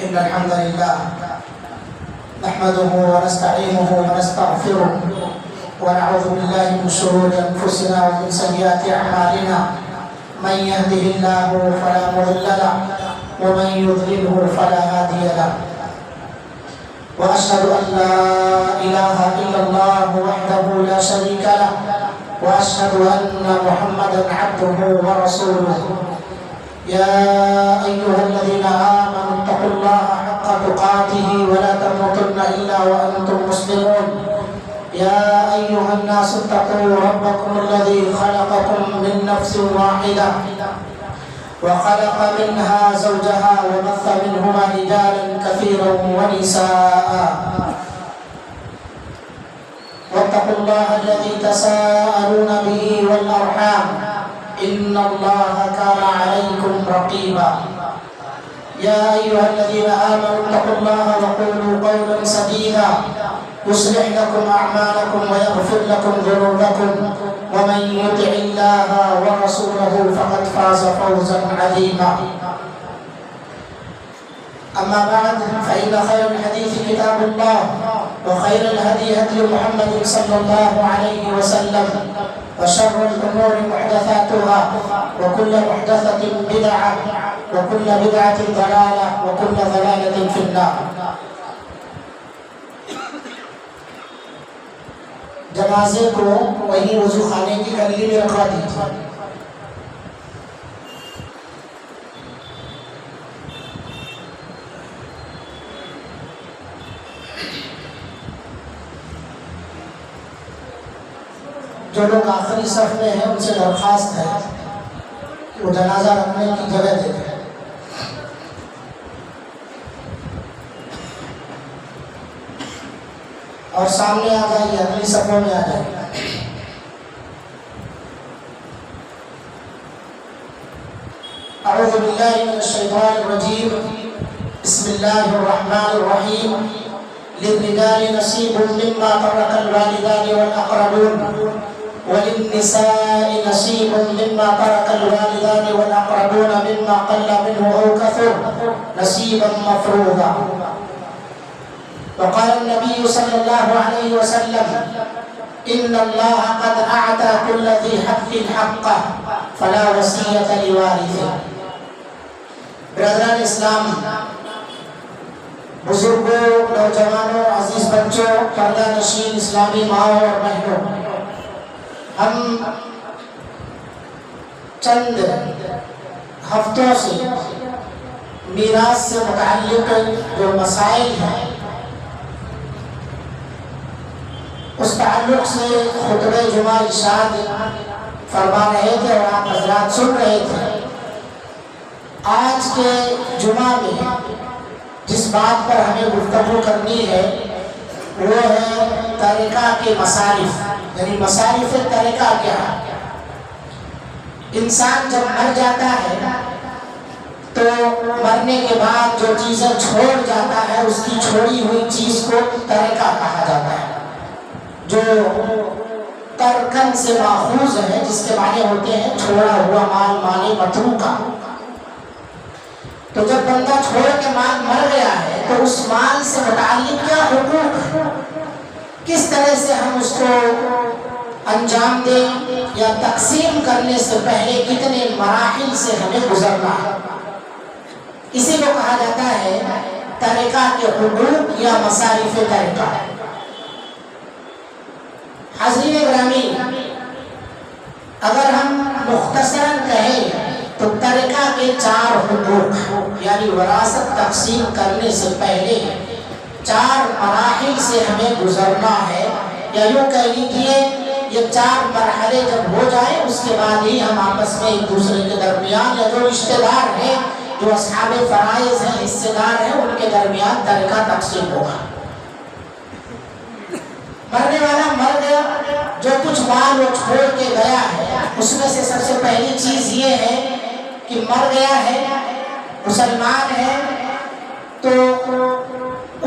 إن الحمد لله نحمده ونستعينه ونستغفره ونعوذ بالله من شرور أنفسنا ومن سيئات أعمالنا من يهده الله فلا مضل له ومن يضلله فلا هادي له وأشهد أن لا إله إلا الله وحده لا شريك له وأشهد أن محمدا عبده ورسوله يا أيها الذين آمنوا اتقوا الله حق تقاته ولا تموتن إلا وأنتم مسلمون يا أيها الناس اتقوا ربكم الذي خلقكم من نفس واحدة وخلق منها زوجها وبث منهما رجالا كثيرا ونساء واتقوا الله الذي تساءلون به والأرحام إن الله كان عليكم رقيبا يا أيها الذين آمنوا اتقوا الله وقولوا قولا سديدا يصلح لكم أعمالكم ويغفر لكم ذنوبكم ومن يطع الله ورسوله فقد فاز فوزا عظيما أما بعد فإن خير الحديث كتاب الله وخير الهدي هدي محمد صلى الله عليه وسلم وشر الأمور محدثاتها وكل محدثة بدعة وكل بدعة ضلالة وكل ضلالة في النار. جنازے کو وہی وضو خانے کی گلی میں رکھا دیجیے. جو لوگ آخری صف میں ہیں ان سے درخواست ہے کہ وہ جنازہ رکھنے کی جگہ دے دیں. اور سامنے آ جائیے, اگلی صفوں میں آ جائیے. اعوذ باللہ من الشیطان الرجیم. بسم اللہ الرحمن الرحیم. للرجال نصیب مما ترك الوالدان والأقربون وللنساء نصيب مما ترك الوالدان والأقربون مما قل منه أو كثر نصيبا مفروضا. وقال النبي صلى الله عليه وسلم إن الله قد أعطى كل ذي حق حقه فلا وصية لوارث. برادران اسلام, بزرگوں, نوجوانوں, عزیز بچوں, پردہ نشین اسلامی ماؤں اور بہنوں, ہم چند ہفتوں سے میراث سے متعلق جو مسائل ہیں اس تعلق سے خطبہ جمعہ ارشاد فرما رہے تھے اور آپ حضرات سن رہے تھے. آج کے جمعہ میں جس بات پر ہمیں گفتگو کرنی ہے وہ ہے طریقہ کے مصارف, یعنی مصارف طریقہ کیا ہے. انسان جب مر جاتا ہے تو مرنے کے بعد جو چیزیں چھوڑ جاتا ہے اس کی چھوڑی ہوئی چیز کو طریقہ کہا جاتا ہے, جو ترکن سے ماخوذ ہے, جس کے معنی ہوتے ہیں چھوڑا ہوا مال, مال متروکہ. تو جب بندہ چھوڑ کے مال مر گیا ہے تو اس مال سے متعلق کیا حقوق ہے, کس طرح سے ہم اس کو انجام دیں, یا تقسیم کرنے سے پہلے کتنے مراحل سے ہمیں گزرنا ہے. اسی کو کہا جاتا ہے طریقہ کے حقوق یا مصارف طریقہ. حاضرین گرامی, اگر ہم مختصراً کہیں تو طریقہ کے 4 حقوق, یعنی وراثت تقسیم کرنے سے پہلے 4 مراحل سے ہمیں گزرنا ہے, یا یوں کہہ لیجیے یہ 4 مرحلے جب ہو جائیں اس کے بعد ہی ہم آپس میں ایک دوسرے کے درمیان, یا جو رشتہ دار ہیں, جو اصحاب فرائض ہیں, حصے دار ہیں, ان کے درمیان طریقہ تقسیم ہوگا. مرنے والا مر گیا, جو کچھ مال وہ چھوڑ کے گیا ہے اس میں سے سب سے پہلی چیز یہ ہے کہ مر گیا ہے, مسلمان ہے, تو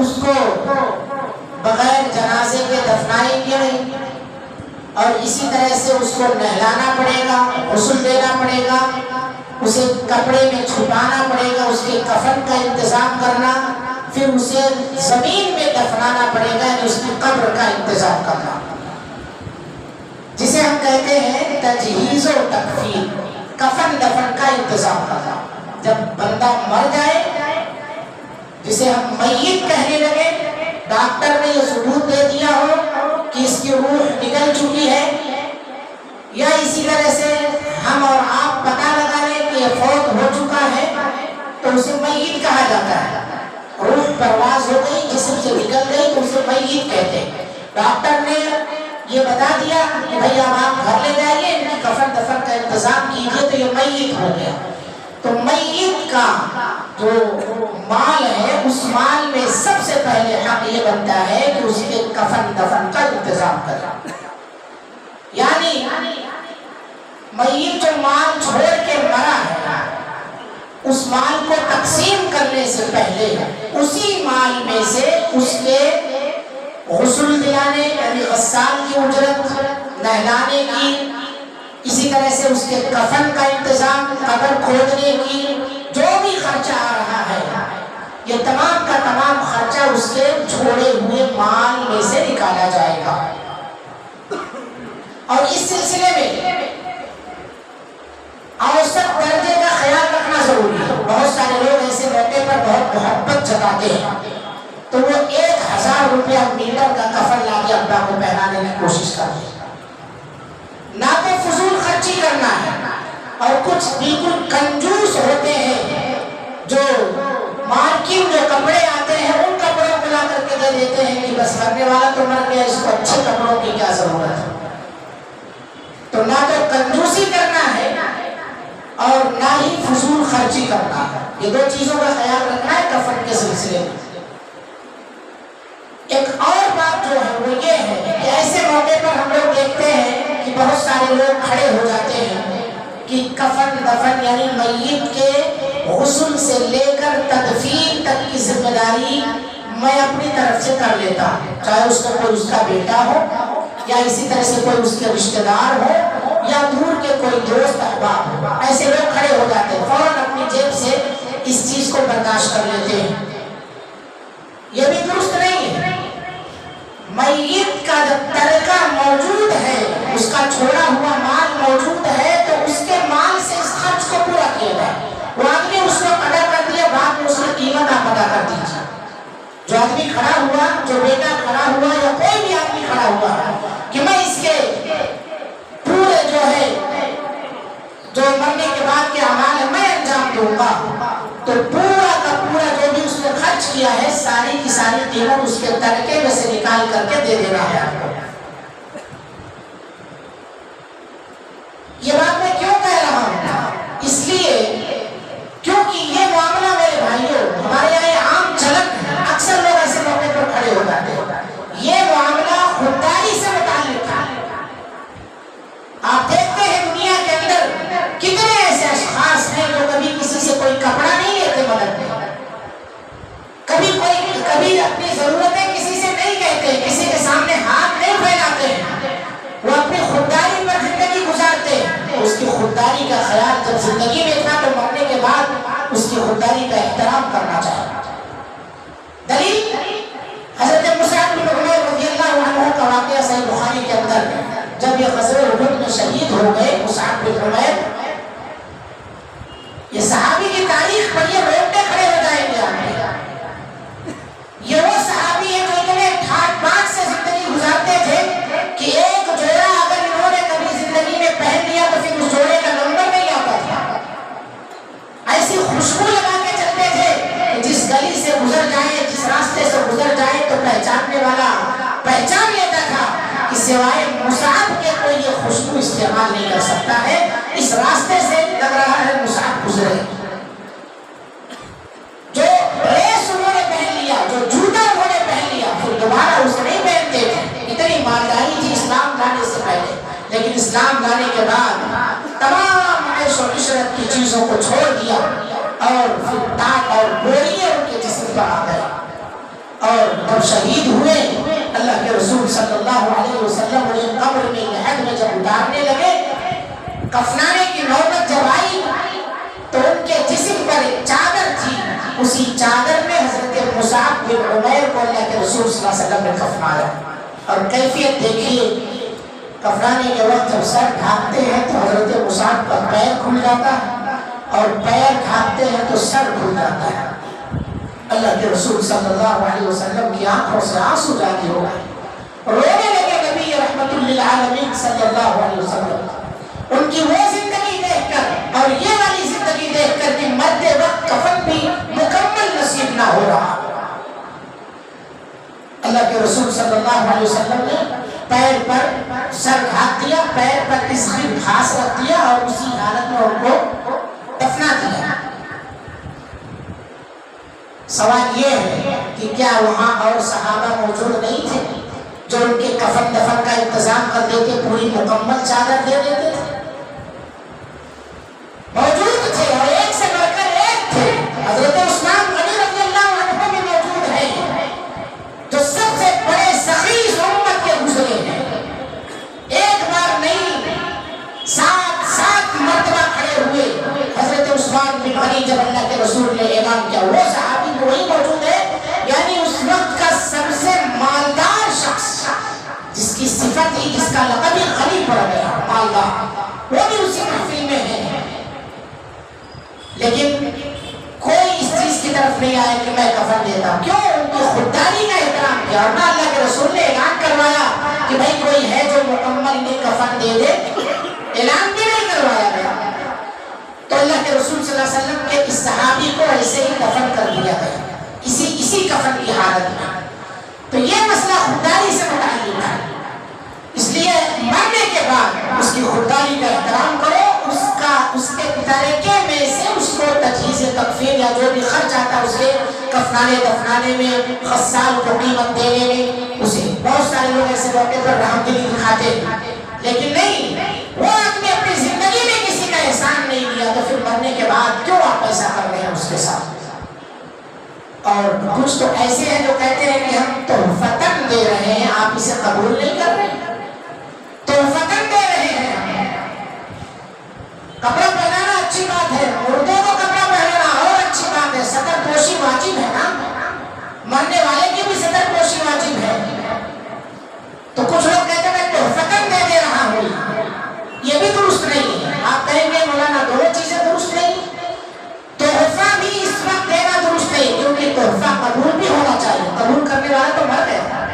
اس کو بغیر جنازے کے دفنائیں گے نہیں, اور اسی طرح سے اس کو نہلانا پڑے گا, غسل دینا پڑے گا, اسے کپڑے میں چھپانا پڑے گا, اس کے کفن کا انتظام کرنا، پھر اسے زمین میں دفنانا پڑے گا، یعنی اس کی قبر کا انتظام کرنا، جسے ہم کہتے ہیں تجہیز و تکفین، کفن دفن کا انتظام کرنا۔ جب بندہ مر جائے، جسے ہم میت کہنے لگے، ڈاکٹر نے یہ ثبوت دے دیا ہو کہ اس کی روح نکل چکی ہے، یا اسی طرح سے ہم اور آپ پتہ لگا لیں کہ یہ فوت ہو چکا ہے، تو اسے میت کہا جاتا ہے۔ روح پرواز ہو گئی، جسم سے نکل گئی تو اسے میت کہتے ہیں۔ ڈاکٹر نے یہ بتا دیا کہ بھئی اب آپ گھر لے جائیے، ان کی کفن دفن کا انتظام کیجیے، تو یہ میت ہو گیا۔ تو میت کا جو مال ہے، اس مال میں سب سے پہلے حق یہ بنتا ہے کہ اس کے کفن دفن کا انتظام کرے، یعنی میت جو مال چھوڑ کے مرا ہے، اس مال کو تقسیم کرنے سے پہلے اسی مال میں سے اس کے غسل دلانے، یعنی غسال کی اجرت، نہلانے کی، اسی طرح سے اس کے کفن کا انتظام، قبر کھودنے کی، جو بھی خرچہ آ رہا ہے، یہ تمام کا تمام خرچہ اس کے چھوڑے ہوئے مال میں سے نکالا جائے گا۔ اور اس سلسلے میں اوسط درجے کا خیال رکھنا ضروری ہے۔ بہت سارے لوگ ایسے موقع پر بہت محبت جتاتے ہیں، تو وہ 1000 روپیہ میٹر کا کفن لا کے ابا کو پہنانے کی کوشش کرتے ہیں۔ نہ تو فضول خرچی کرنا ہے، اور کچھ بالکل کنجوس ہوتے ہیں جو مارکیٹ جو کپڑے آتے ہیں ان کپڑوں کو لا کر کے دے دیتے ہیں کہ بس مرنے والا تو مر گیا، اس کو اچھے کپڑوں کی کیا ضرورت ہے۔ تو نہ تو کنجوسی کرنا ہے اور نہ ہی فضول خرچی کرنا ہے، یہ دو چیزوں کا خیال رکھنا ہے کفن کے سلسلے میں۔ ایک اور بات جو ہے وہ یہ ہے کہ ایسے موقع پر ہم لوگ دیکھتے ہیں کہ بہت سارے لوگ کھڑے ہو جاتے ہیں کہ کفن دفن یعنی میت کے غسل سے لے کر تدفین تک کی ذمہ داری میں اپنی طرف سے کر لیتا ہوں، چاہے اس کا کوئی اس کا بیٹا ہو، یا اسی طرح سے کوئی اس کے رشتہ دار ہو، یا دور کے کوئی دوست احباب ہو۔ ایسے لوگ کھڑے ہو جاتے ہیں، فوراً اپنی جیب سے اس چیز کو برداشت کر لیتے ہیں۔ یہ بھی درست نہیں ہے۔ میت کا جب ترکہ موجود ہے، اس کا چھوڑا ہوا مال موجود ہے، تو اس کے مال سے اس خرچ کو پورا کیا جائے۔ وہ آدمی اس کو ادا کر دیا، بعد میں اس کی قیمت آپ ادا کر دیجیے۔ جو آدمی کھڑا ہوا، جو بیٹا کھڑا ہوا، یا کوئی بھی آدمی کھڑا ہوا کہ میں اس کے پورے جو ہے جو مرنے کے بعد کے اعمال ہے میں انجام دوں گا، تو پورا کا پورا جو بھی اس نے خرچ کیا ہے، ساری کی ساری قیمت اس کے ترکے میں سے نکال کر کے دے دینا ہے آپ کو۔ یہ بات میں کیوں کہہ رہا ہوں؟ اس لیے کیونکہ یہ معاملہ میرے بھائیوں ہمارے یہاں یہ عام چلن ہے، اکثر لوگ ایسے موقع پر کھڑے ہو جاتے ہیں۔ یہ معاملہ خودداری سے متعلق ہے۔ آپ دیکھتے ہیں دنیا کے اندر کتنے ایسے اشخاص ہیں جو کبھی کسی سے کوئی کپڑا نہیں لیتے مدد میں، کبھی اپنی ضرورتیں کسی سے نہیں کہتے، کسی کے سامنے ہاتھ نہیں پھیلاتے ہیں، وہ اپنی خودداری پر زندگی گزارتے ہیں۔ اس کی خودداری کا خیال جب زندگی میں تھا تو مرنے کے بعد اس کی خودداری کا احترام کرنا چاہیے۔ دلیل حضرت مصعب بن عمیر رضی اللہ عنہ کا واقعہ صحیح بخاری کے اندر، جب یہ غزوہ احد میں شہید ہو گئے مصعب بن عمیر، یہ صحابی کی تاریخ پڑھیے، روٹے کھڑے ہو جائیں گے آپ۔ یہ وہ صحابی ہے جو اتنے ٹھاٹ باٹ سے زندگی گزارتے تھے کہ ایک جوڑا اگر انہوں نے کبھی زندگی میں پہن لیا تو پھر اس جوڑے کا نمبر نہیں آتا تھا۔ ایسی خوشبو لگا کے چلتے تھے کہ جس گلی سے گزر جائے، جس راستے سے گزر جائے تو پہچاننے والا پہچان لیتا تھا کہ سوائے مصعب کے کوئی یہ خوشبو استعمال نہیں کر سکتا ہے، اس راستے سے لگ رہا ہے مصعب گزرے۔ جو ڈریس انہوں نے پہن لیا، جو جوتا انہوں نے پہن لیا، پھر دوبارہ اسے نہیں پہنتے تھے۔ اتنی مالداری تھی اسلام لانے سے پہلے، لیکن اسلام لانے کے بعد تمام عیش و عشرت کی چیزوں کو چھوڑ دیا، اور پھر ٹاٹ اور بوریاں ان کے جسم پر آ گئے۔ اور جب شہید ہوئے، اللہ کے رسول صلی اللہ علیہ وسلم انہیں قبر میں لحد میں جب اتارنے لگے، کفنانے کی نوبت جب آئی تو ان کے جسم پر ایک چادر تھی، اسی چادر میں حضرت مصعب بن عمیر کو اللہ کے رسول صلی اللہ علیہ وسلم نے کفنایا. اور کیفیت دیکھیے، کفنانے کے وقت جب سر ڈھانپتے ہیں تو حضرت مصعب کا پیر کھل جاتا ہے، اور پیر ڈھانپتے ہیں تو سر کھل جاتا ہے. اللہ کے رسول صلی اللہ علیہ وسلم کی آنکھوں سے آنسو جاری ہو گئے، رونے لگے نبی رحمت للعالمین صلی اللہ علیہ وسلم. ان کی وہ زندگی دیکھ کر اور یہ والی زندگی دیکھ کر کہ مرتے وقت کفن بھی مکمل نصیب نہ ہو رہا. اللہ کے رسول صلی اللہ علیہ وسلم نے پیر پر سر ڈھانپ دیا، پیر پر اسخر گھاس رکھ دیا اور اسی حالت میں ان کو دفنا دیا. سوال یہ ہے کہ کیا وہاں اور صحابہ موجود نہیں تھے جو ان کے کفن دفن کا انتظام کر دیتے، پوری مکمل چادر دے دیتے تھے؟ موجود تھے، اور ایک سے بڑھ کر ایک تھے. حضرت عثمان غنی رضی اللہ عنہ بھی موجود ہیں، جو سب سے بڑے سخی امت کے گزرے ہیں. ایک بار نہیں، 7 مرتبہ کھڑے ہوئے. حضرت عثمان بن غنی جب اللہ کے رسول نے اعلان کیا، وہ صحابی وہی موجود ہے، یعنی اس وقت کا سب سے مالدار شخص، جس کی صفت ہی، جس کا لقب ہی غنی پڑ گیا، مالدار، وہ بھی اسی محفل میں ہے. لیکن کوئی اس چیز کی طرف نہیں آیا کہ میں کفن دیتا ہوں. کیوں؟ ان کی خودداری کا احترام کیا. اور نہ اللہ کے رسول نے اعلان کروایا کہ بھائی کوئی ہے جو مکمل انہیں کفن دے دے، اعلان بھی نہیں کروایا گیا. تو اللہ کے رسول صلی اللہ علیہ وسلم کے اس صحابی کو ایسے ہی دفن کر دیا گیا، اسی کفن کی حالت میں. تو یہ مسئلہ خودداری سے متعلق ہے. اس لیے مرنے کے بعد اس کی خودداری کا احترام کرو، اس کے ترکے میں سے اس کو تجہیز تکفین یا جو بھی خرچ آتا ہے اس کے کفنانے دفنانے میں، خصال کو قیمت دینے میں، اسے بہت سارے لوگ ایسے موقع پر رحمدلی دکھاتے ہیں. لیکن نہیں، وہ آدمی اپنی زندگی میں کسی کا احسان نہیں دیا تو پھر مرنے کے بعد کیوں آپ ایسا کر رہے ہیں اس کے ساتھ؟ اور کچھ تو ایسے ہیں جو کہتے ہیں کہ ہم تحفتاً دے رہے ہیں، آپ اسے قبول نہیں کر رہے. تحفتاً دے رہے ہیں. کپڑا پہنانا اچھی بات ہے، مردوں کو کپڑا پہنانا اور اچھی بات ہے، سطر پوشی واجب ہے نا، مرنے والے کی بھی سطر پوشی واجب ہے. تو کچھ لوگ کہتے ہیں میں تحفتاً دے رہا ہوں، یہ بھی درست نہیں ہے. آپ کہیں گے مولانا دونوں چیزیں درست نہیں. تحفہ بھی اس وقت دینا درست نہیں، کیونکہ تحفہ قبول بھی ہونا چاہیے. قبول کرنے والا تو مر گیا،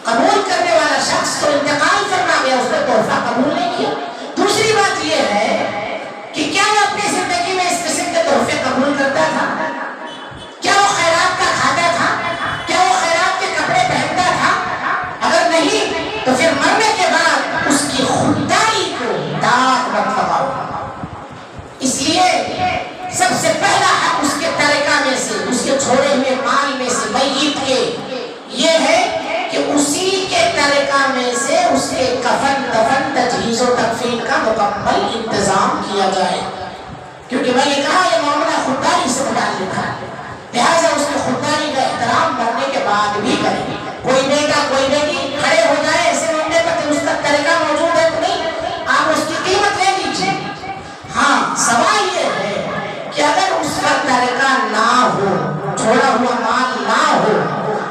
قبول کرنے والا شخص تو انتقال کرنا گیا، اس نے تحفہ قبول نہیں کیا. دوسری بات یہ ہے کہ کیا وہ اپنی زندگی میں اس قسم کے تحفے قبول کرتا تھا؟ کیا وہ خیرات کا کھاتا تھا؟ کیا وہ خیرات کے کپڑے پہنتا تھا؟ اگر نہیں تو پھر مرنے کے بعد اس کی خودداری کو داغ مت لگاؤ. اس لیے سب سے پہلا حق اس کے ترکہ میں سے، اس کے چھوڑے ہوئے مال میں سے، میت کے، یہ ہے کہ اسی کے ترکہ میں سے اس کے کفن دفن تجہیز و تکفین کا مکمل انتظام کیا جائے. کیونکہ میں نے کہا یہ معاملہ خودداری سے متعلق ہے، لہٰذا اس کی خودداری کا احترام مرنے کے بعد بھی کریں. کوئی بیٹا کوئی بیٹی کھڑے ہو جائے ایسے موقع پر کہ اس کا ترکہ موجود ہے تو نہیں، آپ اس کی قیمت لے لیجیے. ہاں، سوال یہ ہے کہ اگر اس کا ترکہ نہ ہو، چھوڑا ہوا مال نہ ہو،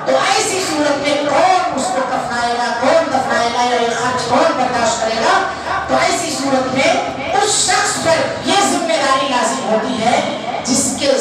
تو ایسی صورت میں کون اس کو کفنائے گا، کون دفنائے گا، یا یہ خرچ کون برداشت کرے گا؟ تو ایسی صورت میں اس شخص پر یہ ذمہ داری لازم ہوتی ہے جس کے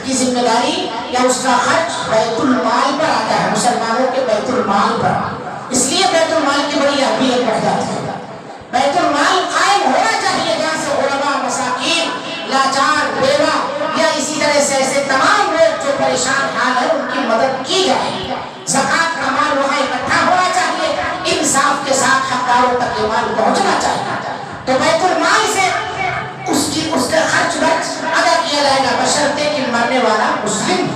کی ذمہ داری یا اس کا خرچ بیت المال پر آتا ہے، مسلمانوں کے بیت المال پر، اس لیے بیت المال کی بڑی اہمیت بڑھ جاتی ہے۔ بیت المال قائم ہونا چاہیے جہاں سے غربا، مساکین، لاچار، بیوہ یا اسی طرح سے ایسے تمام لوگ جو پریشان حال ہیں ان کی مدد کی جائے۔ زکوٰۃ کا مال وہاں اکٹھا ہونا چاہیے، انصاف کے ساتھ حقداروں تک یہ مال پہنچنا چاہیے۔ تو بیت المال سے اس کا خرچ ادا کیا جائے گا، بشرطے کہ مرنے والا مسلم۔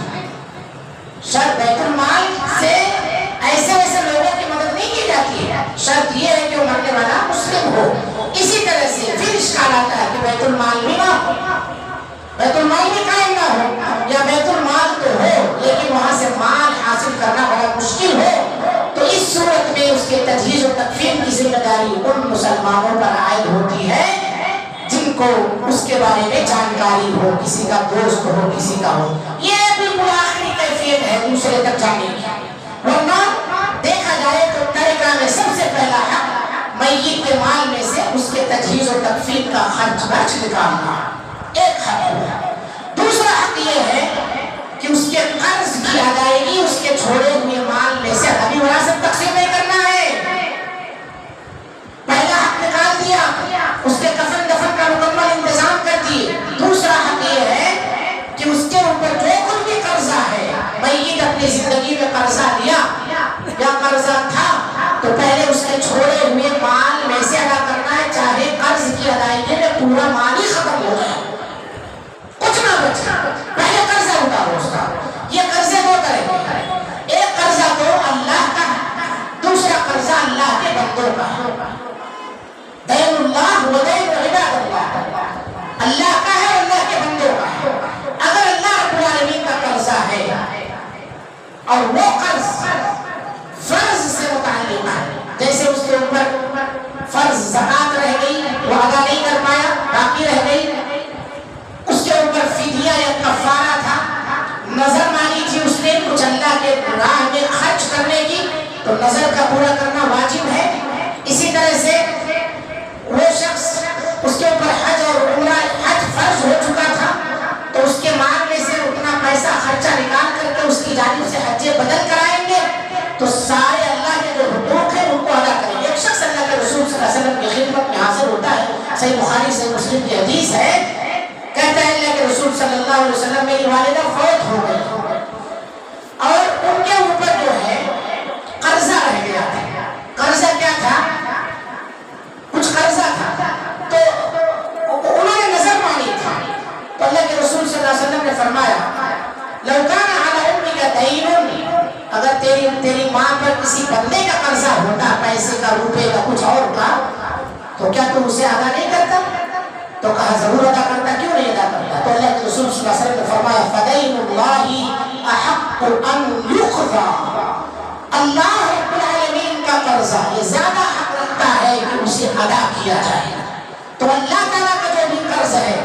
شرط بیت المال سے ایسے ویسے لوگوں کی مدد نہیں کی جاتی ہے، شرط یہ ہے کہ وہ مرنے والا مسلم ہو۔ اسی طرح سے پھر اشکال آتا ہے کہ بیت المال بھی نہ ہو، بیت المال بھی قائم نہ ہو، یا بیت المال تو ہو لیکن وہاں سے مال حاصل کرنا بڑا مشکل ہو، تو اس صورت میں اس کے تجہیز و تکفین کی ذمہ داری ان مسلمانوں پر عائد ہوتی ہے جن کو اس کے بارے میں جانکاری ہو، کسی کا دوست ہو، کسی کا ہو۔ یہ بالکل آخری کیفیت ہے دوسرے تک جانے کی، ورنہ دیکھا جائے تو ترکہ میں سب سے پہلا حق میت کے مال میں سے اس کے تجہیز و تکفین کا خرچ برچ نکالنا، ایک حق ہے۔ دوسرا حق یہ ہے کہ اس کے قرض کی ادائیگی، اس کے چھوڑے ہوئے مال میں سے ابھی وراثت تقسیم نہیں کرنا ہے، پہلا حق نکال دیا، اس کے کفن دفن کا مکمل انتظام کر دیے۔ دوسرا حق یہ ہے کہ اس کے اوپر جو کچھ بھی قرضہ ہے، میت اپنی زندگی میں قرضہ لیا یا قرضہ تھا تو پہلے اس کے چھوڑے ہوئے مال میں سے ادا کرنا ہے، چاہے قرض کی ادائیگی میں پورا مال ہی ختم ہو جائے، کچھ نہ بچے، پہلے قرضہ اتارو اس کا۔ یہ قرضے دو طرح کے، ایک قرضہ تو اللہ کا ہے، دوسرا قرضہ اللہ کے بندوں کا ہے۔ دین اللہ و دین عباد اللہ، اللہ کا ہے، اللہ کے بندوں کا ہے۔ اگر اللہ رب العالمین کا قرضہ ہے اور وہ قرض فرض سے متعلق ہے، جیسے اس کے اوپر فرض زکوٰۃ رہ گئی، وہ ادا نہیں کر پایا، باقی رہ گئی، اس کے اوپر فدیہ یا کفارہ تھا، نظر مانی تھی اس نے کچھ اللہ کے راہ میں خرچ کرنے کی، تو نظر کا پورا کرنا واجب ہے۔ اسی طرح سے وہ شخص اس کے اوپر حج اور عمرہ، حج فرض ہو چکا تھا تو اس کے مال میں سے اتنا پیسہ خرچہ نکال کر کے اس کی جانب سے حج بدل کرائیں گے، تو سارے اللہ کے جو حقوق ہیں ان کو ادا کریں گے۔ ایک شخص اللہ کے رسول صلی اللہ علیہ وسلم کی خدمت میں حاضر ہوتا ہے، صحیح بخاری صحیح مسلم کی حدیث ہے، کہتا ہے اللہ کے رسول صلی اللہ علیہ وسلم میری والدہ فوت ہو گئی اور ان کے اوپر جو ہے قرضہ رہ گیا تھا۔ قرضہ کیا تھا؟ کچھ قرضہ تھا، تو انہوں نے نظر مانی تھی، تو اللہ کے رسول صلی اللہ علیہ وسلم نے فرمایا لو کان علی امک دین، اگر تیری ماں پر کسی بندے کا قرضہ ہوتا، پیسے کا، روپے کا، کچھ اور کا، تو کیا تم اسے ادا نہیں کرتا؟ تو کہا ضرور ادا کرتا، کیوں نہیں ادا کرتا؟ تو اللہ کے رسول صلی اللہ علیہ وسلم نے فرمایا فدین اللہ احق ان یقضى، اللہ رب العالمین کا قرضہ یہ زیادہ حق رکھتا ہے کہ اسے ادا کیا جائے، تو اللہ تعالیٰ کا جو بھی قرض ہے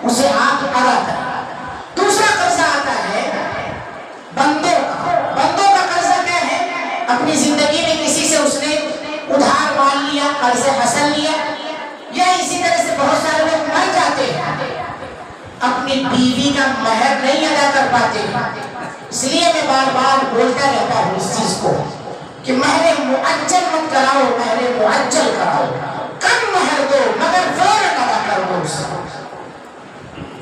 اسے آپ ادا کریں۔ دوسرا قرضہ آتا ہے بندوں کا۔ بندوں کا قرضہ کیا ہے؟ اپنی زندگی میں کسی سے اس نے ادھار مال لیا، قرض حسن لیا، یا اسی طرح سے بہت سارے لوگ مر جاتے ہیں، اپنی بیوی کا مہر نہیں ادا کر پاتے، اس لیے میں بار بار بولتا رہتا ہوں اس چیز کو کہ مہر معجل مت کراؤ، مہر معجل کراؤ، کم مہر دو مگر فوراً ادا کر دو، اسے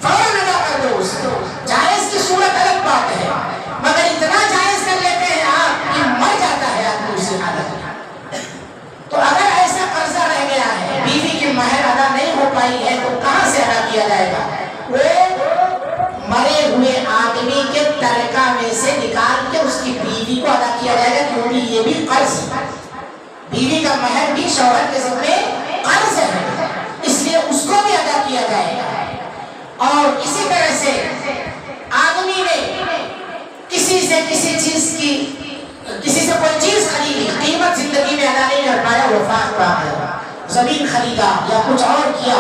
فوراً ادا کر دو اسے۔ جائز کی صورت الگ بات ہے، مگر اتنا جائز کر لیتے ہیں آپ کہ مر جاتا ہے آدمی اسی حالت میں۔ تو اگر ایسا قرضہ رہ گیا ہے، بیوی کی مہر ادا نہیں ہو پائی ہے، تو کہاں سے ادا کیا جائے گا؟ وہ مرے ہوئے آدمی کے ترکہ میں سے نکال کے اس کی بیوی کو ادا کیا جائے گا، کیونکہ یہ بھی قرض ہے، بیوی کا مہر بھی شوہر کے ذمہ قرض ہے، اس لیے اس کو بھی ادا کیا جائے گا۔ اور اسی طرح سے آدمی نے کسی سے کوئی چیز خریدی، قیمت زندگی میں ادا نہیں کر پایا، وفات پا گیا، زمین خریدا یا کچھ اور کیا،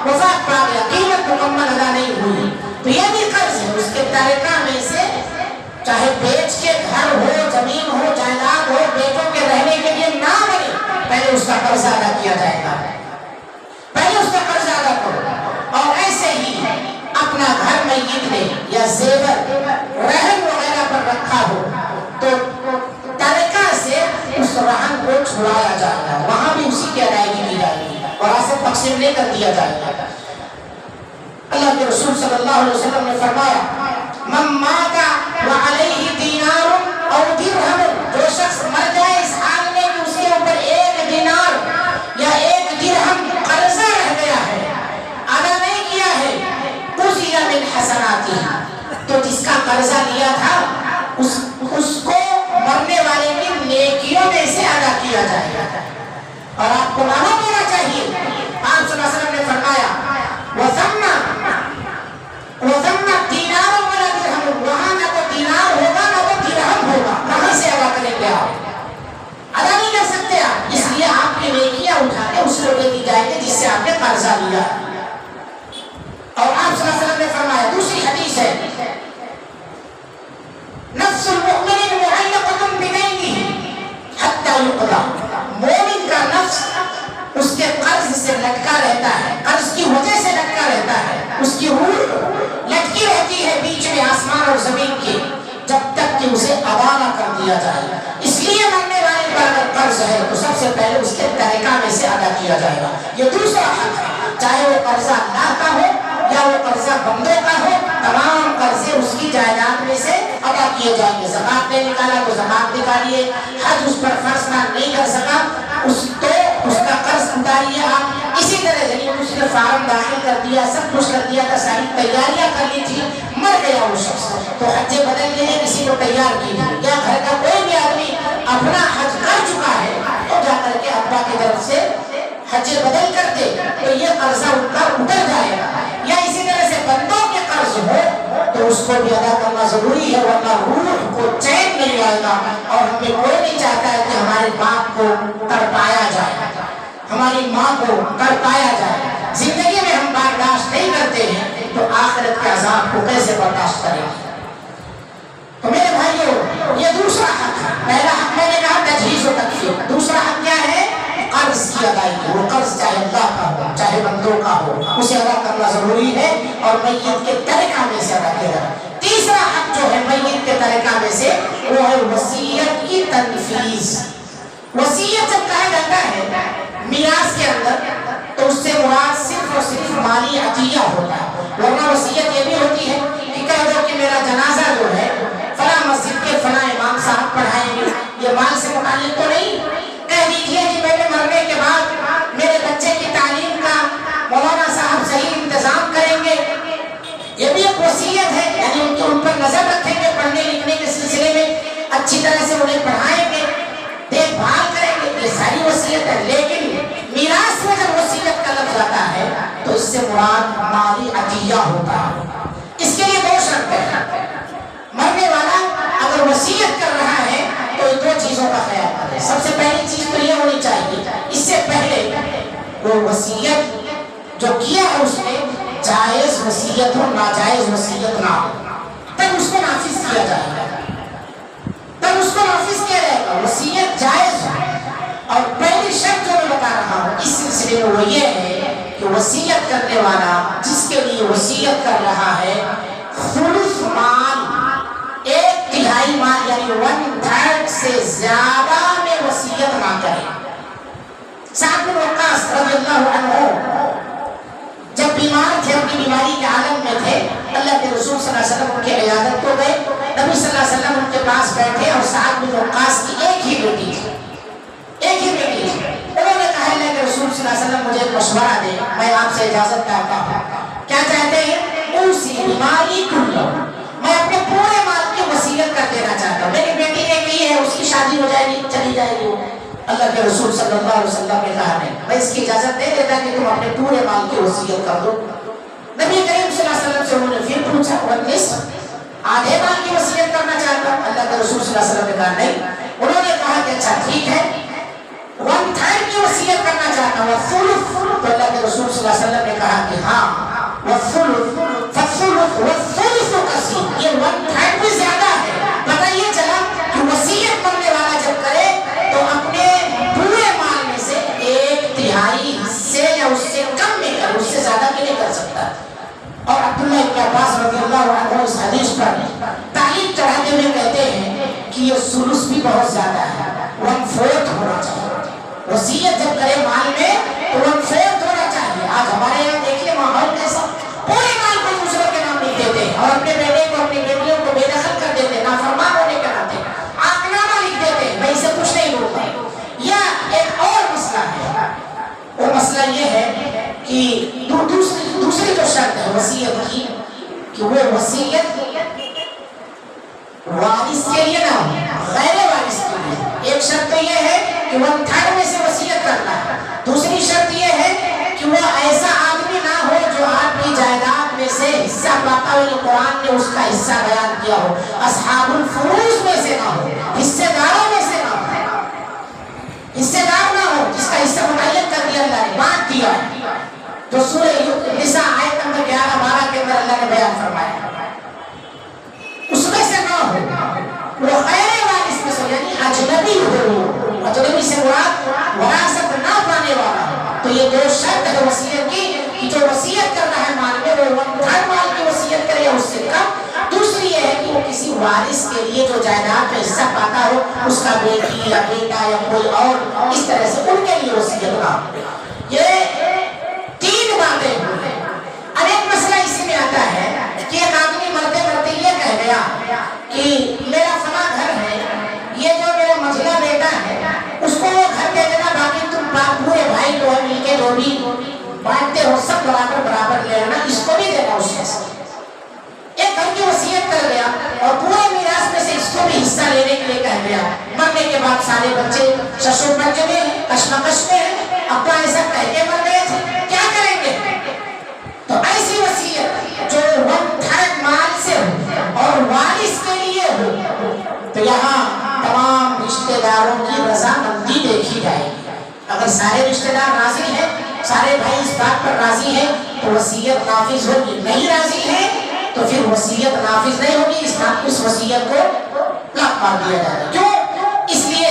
وفات پا گیا، قیمت مکمل ادا نہیں ہوئی، تو یہ بھی قرض ہے، اس کے ترکہ میں سے چاہے بیچ کے گھر ہو، زمین ہو، جائیداد ہو، بیٹوں کے رہنے کے لیے نہ بنے، پہلے اس کا قرضہ ادا کیا جائے گا، پہلے اس کا قرضہ ادا کرو۔ اور ایسے ہی اپنا گھر میت نے یا یا زیور رہن وغیرہ پر رکھا ہو تو ترکہ سے اس رہن کو چھڑایا جائے گا، وہاں بھی اسی کی ادائیگی کی جائے گی، وراثت تقسیم نہیں کر دیا جائے گا۔ اللہ کے رسول صلی اللہ علیہ وسلم نے فرمایا من مات وعلیہ دینار او درہم، جو شخص مر جائے اس حال میں کہ اس کے اوپر 1 دینار یا 1 درہم قرضہ رہ گیا ہے، ادا نہیں کیا ہے، قضی من حسناتہ، تو جس کا قرضہ لیا تھا اس کو مرنے والے کی نیکیوں میں سے ادا کیا جائے گا۔ اور آپ کو معلوم ہونا چاہیے آپ صلی اللہ علیہ وسلم نے فرمایا وَذَمَّ دِينَارٌ وَلَا دِرْهَمٌ، وہاں نہ تو دینار ہوگا نہ تو درہم ہوگا، کہاں سے ادا کریں گے آپ؟ ادا نہیں کر سکتے آپ، اس لیے آپ کی نیکیاں اٹھا کے اس کو دے دی جائے گی جس سے آپ نے قرضہ لیا۔ اور آپ صلی اللہ علیہ وسلم نے فرمایا، دوسری حدیث ہے نفس المؤمن معلقۃ بدینہ حتی یقضی، مومن کا نفس اس کے قرض سے لٹکا رہتا ہے، قرض کی وجہ سے لٹکا رہتا ہے، اس کی روح لٹکی رہتی ہے بیچ میں آسمان اور زمین کے، جب تک کہ اسے ادا نہ کر دیا جائے۔ اس لیے مرنے والے پر اگر قرض ہے تو سب سے پہلے اس کے ترکہ میں سے ادا کیا جائے گا۔ یہ دوسرا حق ہے، چاہے وہ قرضہ اللہ کا ہو یا وہ قرضہ بندوں کا ہو، تمام قرضے اس کی جائیداد میں سے ادا کیے جائیں گے۔ زکات نہیں نکالا تو زکات نکالیے، حج اس پر فرض نہیں کر سکا تو اس کا قرض اتاریے آپ۔ اسی طرح اس نے فارم داخل کر دیا، سب کچھ کر دیا تھا، ساری تیاریاں کر لی تھی، مر گیا وہ شخص، تو حج بدل کے لیے کسی کو تیار کی، یا گھر کا کوئی بھی آدمی اپنا حج کر چکا ہے تو جا کر کے ابا کی طرف سے حج بدل کر دے تو یہ قرضہ ان کا اتر جائے گا۔ یا اسی طرح سے بندوں کے قرض ہو تو اس کو بھی ادا کرنا ضروری ہے، ورنہ روح کو چین نہیں آئے گا۔ اور ہمیں کوئی نہیں چاہتا ہے کہ ہمارے باپ کو تڑپایا جائے، ہماری ماں کو تڑپایا جائے۔ زندگی میں ہم برداشت نہیں کرتے ہیں تو آخرت کے عذاب کو کیسے برداشت کریں گے؟ تو میرے بھائیو، یہ دوسرا حق ہے۔ پہلا حق میں نے کہا تجہیز و تکفیر، دوسرا حق کیا ہے؟ قرض کی ادائیگی۔ وہ قرض چاہے اللہ کا ہو چاہے بندوں کا ہو، اسے ادا کرنا ضروری ہے اور میت کے ترکہ میں سے ادا کیا جائے۔ تیسرا حق جو ہے میت کے ترکہ میں سے وہ ہے وصیت کی تنفیذ۔ وصیت جب کہا جاتا ہے میراث کے اندر تو اس سے مراد صرف اور صرف مالی عطیہ ہوتا ہے، ورنہ وصیت یہ بھی ہوتی ہے کہ کہہ دو کہ میرا جنازہ جو ہے فلاں مسجد کے فلاں امام صاحب پڑھائیں گے، یہ مال سے متعلق تو نہیں۔ کہہ دیجیے کہ میرے مرنے کے بعد میرے بچے کی تعلیم کا مولانا صاحب صحیح انتظام کریں گے، یہ بھی ایک وصیت ہے، یعنی ان پر نظر رکھیں گے، پڑھنے لکھنے کے سلسلے میں اچھی طرح سے انہیں پڑھائیں گے، دیکھ بھال کریں گے، یہ ساری وصیت ہے۔ لیکن میراث میں جب وصیت کا لفظ آتا ہے تو اس سے مراد مالی عطیہ ہوتا ہے۔ اس کے لیے دو شرطیں ہیں۔ مرنے والا اگر وصیت کر رہا ہے تو دو چیزوں کا خیال کرے۔ سب سے پہلی چیز تو یہ ہونی چاہیے اس سے پہلے وہ وصیت جو کیا ہے اس نے جائز وصیت ہو، ناجائز وصیت نہ ہو، تب اس کو نافذ کیا جائے گا، تب اس کو نافذ کیا جائے گا۔ وصیت جائز ہو، اور پہلی شرط جو میں بتا رہا ہوں اس سلسلے میں وہ یہ ہے کہ وصیت کرنے والا جس کے لیے وصیت کر رہا ہے ثلث مال، 1/3 مال یعنی 1/3 سے زیادہ میں وصیت نہ کرے۔ سعد بن وقاص رضی اللہ عنہ جب بیمار تھے، اپنی بیماری کے عالم میں تھے، اللہ کے رسول صلی اللہ علیہ وسلم ان کی عیادت کو گئے، نبی صلی اللہ علیہ وسلم ان کے پاس بیٹھے اور سعد بن وقاص کی ایک ہی بیٹی تھی، ایک ہی بیٹی تھی۔ انہوں نے کہا اللہ کے رسول صلی اللہ علیہ وسلم مجھے مشورہ دے، میں آپ سے اجازت چاہتا ہوں۔ کیا چاہتے ہیں؟ اسی بیماری کلو، میں اپنے پورے مال کی وصیت کر دینا چاہتا ہوں، میری بیٹی نے کی ہے، اس کی شادی ہو جائے گی، چلی جائے گی۔ اللہ کے رسول صلی اللہ علیہ وسلم نے کہا نہیں، میں اس کی اجازت دے دیتا کہ تم اپنے پورے مال کی وصیت کر دو۔ نبی کریم صلی اللہ علیہ وسلم سے انہوں نے پھر پوچھا، آدھے مال کی وصیت کرنا چاہتا ہوں؟ اللہ کے رسول صلی اللہ علیہ وسلم نے کہا نہیں۔ انہوں نے کہا کہ اچھا ٹھیک ہے، 1/3 کی وصیت کرنا چاہتا ہوں، ثلث۔ تو اللہ کے رسول صلی اللہ علیہ وسلم نے کہا کہ ہاں والثلث والثلث کثیر، یہ 1/3 بھی زیادہ ہے۔ پتہ یہ چلا کہ وصیت کرنے والا جب کرے تو اپنے پورے مال میں سے 1/3 حصے یا اس سے کم میں کرے، اس سے زیادہ بھی نہیں کر سکتا۔ اور عبداللہ ابن عباس رضی اللہ عنہ اس حدیث ترتیب بہت زیادہ ہے، 1/4 ہونا چاہیے وصیت جب کرے مال میں تو 1/4 ہونا چاہیے۔ آج ہمارے یہاں دیکھیے ماحول کیسا، پورے مال کو دوسروں کے نام لکھ دیتے اور اپنے بیٹے کو اپنی بیٹیوں کو بے دخل کر دیتے، نافرمان ہونے کے ناطے عقدنامہ لکھ دیتے، میں اسے کچھ نہیں بولتا۔ یا ایک اور مسئلہ ہے، وہ مسئلہ یہ ہے کہ دوسری جو شرط ہے وصیت کی کہ وہ وصیت وارث کے لیے نہ ہو، غیر وارث کے لیے۔ ایک شرط تو یہ ہے کہ 1/3 میں سے وصیت کرنا ہے، دوسری شرط یہ ہے کہ وہ ایسا آدمی نہ ہو جو آپ کی جائیداد میں سے حصہ پاتا ہو، قرآن نے اس کا حصہ بیان کیا ہو، اصحاب الفروض میں سے نہ ہو، حصے داروں میں سے نہ ہو، حصے دار نہ ہو جس کا حصہ متعین کر دیا اللہ نے، بانٹ دیا ہے، جو سورہ نساء آیت نمبر 11-12 کے اندر اللہ نے بیان فرمایا، اس میں سے نہ ہو، وہ غیر وارث میں سے یعنی اجنبی ہو، اجنبی سے مراد وراثت نہ پانے والا۔ تو یہ دو شرط ہے وصیت کی کہ جو وصیت کرنا ہے مال میں وہ 1/3 مال کی وصیت کرے یا اس سے کم۔ دوسری یہ ہے کہ وہ کسی وارث کے لیے جو جائیداد میں حصہ پاتا ہو، اس کا بیٹی یا بیٹا یا کوئی اور، اس طرح سے ان کے لیے وصیت نہ ہو۔ یہ 3 باتیں ہیں۔ اب ایک مسئلہ اسی میں آتا ہے کہ ایک آدمی مرتے مرتے یہ کہہ گیا کہ میرا فلاں گھر ہے، یہ جو میرا مجھلا بیٹا ہے اس کو وہ گھر دے دینا، باقی تم پورے بھائی جو ہے مل کے جو بھی بانٹتے ہو سب برابر برابر لے لینا، اس کو بھی دینا۔ اس میں سے ایک گھر کی وصیت کر گیا اور پورے میراث میں سے اس کو بھی حصہ لینے کے لیے کہہ گیا۔ مرنے کے بعد سارے بچے ششو بچے میں ہیں، کشمکش میں ہیں، ابا ایسا کہہ کے مر گئے تھے، کیا کریں گے؟ تو ایسی وصیت جو 1/3 مال سے ہو اور وارث کے لیے ہو، تو یہاں تمام رشتہ داروں کی رضامندی دیکھی جائے گی۔ اگر سارے رشتہ دار راضی ہیں، سارے بھائی اس بات پر راضی ہیں تو وصیت نافذ ہوگی، نہیں راضی ہیں تو پھر وصیت نافذ نہیں ہوگی، اس وصیت کو لاک مار دیا جائے گا۔ کیوں؟ اس لیے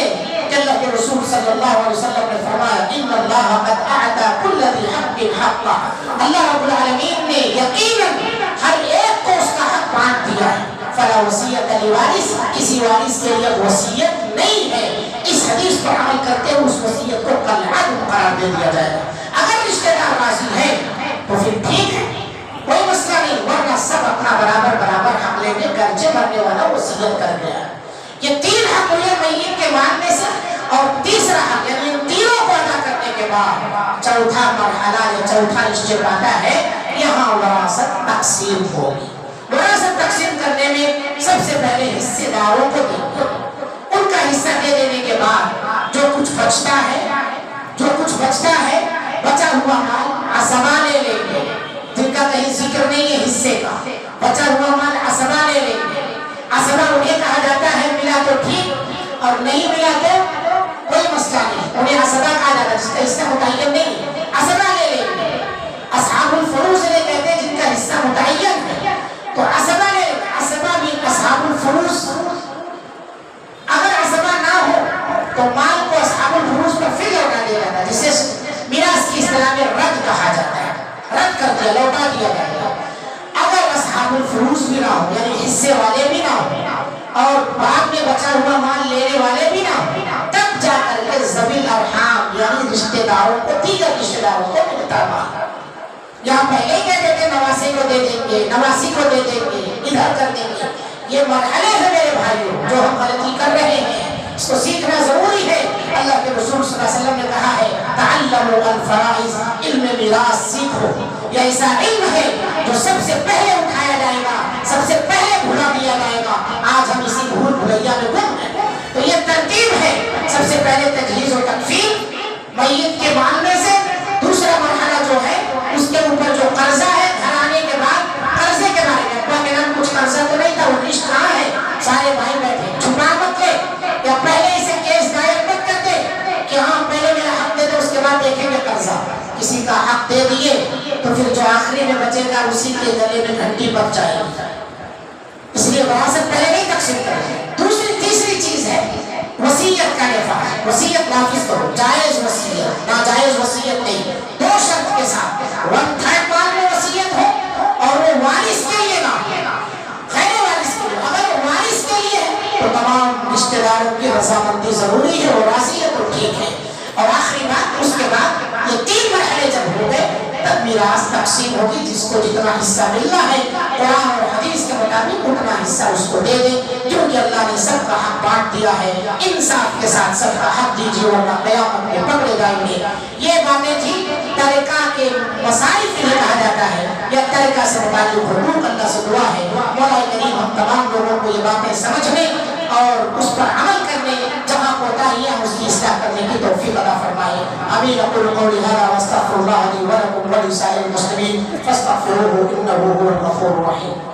کہ اللہ کے رسول صلی اللہ علیہ وسلم نے فرمایا ان اللہ قد اعطى كل ذي حق حقه، اللہ رب العالمین نے یقیناً ہر ایک کو اس کا حق بانٹ دیا ہے۔ فلا وصیت لوارث، کسی وارث کے لیے وصیت نہیں ہے۔ اس حدیث پر عمل کرتے ہوئے اس وصیت کو کالعدم قرار دے دیا جائے گا۔ اگر رشتہ دار راضی ہیں تو پھر ٹھیک ہے، کوئی مسئلہ نہیں، ورنہ سب اپنا برابر برابر حق لیں گے، گرچہ مرنے والا وصیت کر گیا۔ یہ 3 حق ہوئے میت کے ماننے سے، اور تیسرا حق یعنی ان تینوں کو ادا کرنے کے بعد چوتھا مرحلہ یا چوتھا اسٹیپ آتا ہے، یہاں وراثت تقسیم ہوگی۔ وراثت تقسیم کرنے میں سب سے پہلے حصے داروں کو دیں گے، ان کا حصہ دے دینے کے بعد جو کچھ بچتا ہے بچا ہوا مال عصبہ لے لیں گے، جن کا کہیں ذکر نہیں ہے حصے کا، بچا ہوا مال عصبہ لے لیں گے۔ عصبہ انہیں کہا جاتا ہے، ملا تو ٹھیک اور نہیں ملا تو کوئی مسئلہ نہیں، انہیں عصبہ کہا جاتا ہے، جس کا حصہ متعین نہیں، عصبہ لے لیں گے۔ اصحاب الفروض انہیں کہتے ہیں جن کا حصہ متعین ہے، تو عصبہ لے لیں گے۔ عصبہ بھی اصحاب الفروض، اگر عصبہ نہ ہو تو مال کو اصحاب الفروض پر پھر لوٹا دیا جاتا ہے، جسے میراث کی اصطلاح میں رد کہا جاتا ہے، رد کر دیا، لوٹا دیا جائے گا۔ اگر اصحاب الفروض بھی نہ ہو یعنی حصے والے بھی نہ ہو اور بعد میں بچا ہوا مال لینے والے بھی نہ ہو، تب جا کر کے ذوی الارحام یعنی رشتہ داروں کو، دیگر رشتہ داروں کو ملتا مال۔ یہاں پہلے ہی کہتے تھے نواسی کو دے دیں گے، نواسی کو دے دیں گے، ادھر کر دیں گے۔ یہ مرحلے ہیں میرے بھائیوں جو ہم غلطی کر رہے ہیں، اس کو سیکھنا ضروری ہے۔ اللہ کے رسول صلی اللہ علیہ وسلم نے کہا ہے تعلموا الفرائض، علم میراث سیکھو۔ یہ ایسا علم ہے جو سب سے پہلے اٹھایا جائے گا، سب سے پہلے بھلا دیا جائے گا۔ آج ہم اسی بھول بھلیا میں گم ہیں۔ تو یہ ترتیب ہے، سب سے پہلے تجہیز و تکفین میت کے ماننے سے، دوسرا مرحلہ جو ہے اس کے اوپر جو قرضہ ہے، گھر آنے کے بعد قرضے کے بارے میں، ابا کے نام کچھ قرضہ تو نہیں تھا، وہ لسٹ کہاں ہے، سارے بھائی بیٹھے، چھپا مت لے یا پہلے اسے کیس دائر مت کر دے کہ ہاں پہلے میرا حق دے دو اس کے بعد دیکھیں گے قرضہ۔ کسی کا حق دے دیے تو پھر جو آخری میں بچے گا اسی کے گلے میں گھنٹی پک جائے گی، اس لیے وراثت پہلے نہیں تقسیم کریں۔ تیسری چیز ہے وصیت کا نفاذ، وصیت نافذ کرو، جائز وصیت، ناجائز وصیت نہیں، 2 شرط کے ساتھ، 1/3 مال میں وصیت ہو اور وہ وارث کے لیے نہ ہو، غیر وارث کے لیے۔ اگر وارث کے لیے ہے تو تمام رشتہ دار عالم کی رضامندی ضروری ہے، وہ راضی ہے تو ٹھیک ہے۔ اور آخری بات، اس کے بعد یہ 3 مرحلے جب ہو گئے تب میراث تقسیم ہوگی، جس کو جتنا حصہ ملنا ہے قرآن اور حدیث کے مطابق اتنا حصہ اس کو دے دیں، کیونکہ اللہ نے سب کا حق بانٹ دیا ہے۔ انصاف کے ساتھ سب کا حق دیجیے ورنہ قیامت میں پکڑے جائیں گے۔ یہ باتیں تھی ترکہ کے مسائل کے لیے کہا جاتا ہے، یا ترکہ سے متعلق حقوق۔ اللہ سے دعا ہے مولا کریم ہم تمام لوگوں کو یہ باتیں سمجھنے اور اس پر عمل کرنے، جہاں کوتاہیاں اس کی اصلاح کرنے کی توفیق عطا فرمائے۔ آمین۔ اقول قولی ھذا واستغفر اللہ لی ولکم ولسائر المسلمین فاستغفروہ انہ هو الغفور الرحیم۔